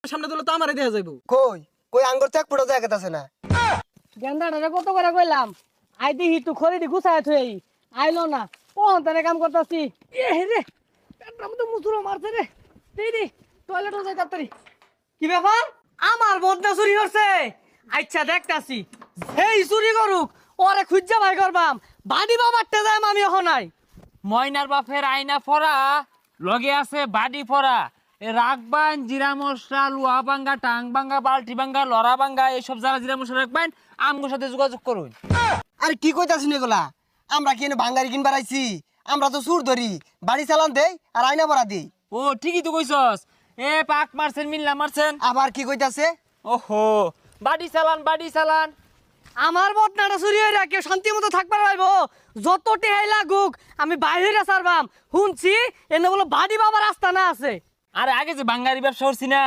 সামনে দিলে তো আমারে দেয়া যাইব। কই কই আঙ্গুর চেক পুরো জায়গা আছে না। গেন্দাটা কত করে কইলাম আই দিহি তুই খড়ি গুছায় থই আইলো না কোন তারে কাম করতাছি এ রে পেটটা মধ্যে মুসুরো মারছে রে দিদি টয়লেটে যাই তাড়াতাড়ি কি ব্যাপার আমার বদনা চুরি করছে আচ্ছা দেখতাছি এই চুরি করুক ওরে খুঁজা ভাই করবাম বাড়ি বাবারটা যাই আমি এখন নাই ময়নার বাপের আয়না ফরা লগে আছে বাড়ি ফরা রাখবান জিরা মশলা লুয়া ভাঙ্গা টাং ভাঙ্গা বালতি ভাঙ্গা লড়া ভাঙ্গা এইসব যারা জিরা মশলা রাখবেন আমগোর সাথে যোগাযোগ করুন। আরে কি কইতাছিস এগুলা? আমরা কি এনে ভাঙ্গারি কিনবার আইছি? আমরা তো সুর ধরি বাড়ি চালান দেই আর আয়না ভরা দেই। ও ঠিকই তো কইছস। এ পাক মারছেন মিল্লা মারছেন। আবার কি কইতাছে? ওহো বাড়ি চালান বাড়ি চালান। আমার বদনাটা চুরি হইরা কেউ শান্তি মতো থাকবার পাইবো যত টেহাই লাগুক আমি বাইরে ছাড়বাম শুনছি এনে বলো বাড়ি বাবার রাস্তা না আছে। আরে আগে যে বাঙ্গারি ব্যবসা করছি না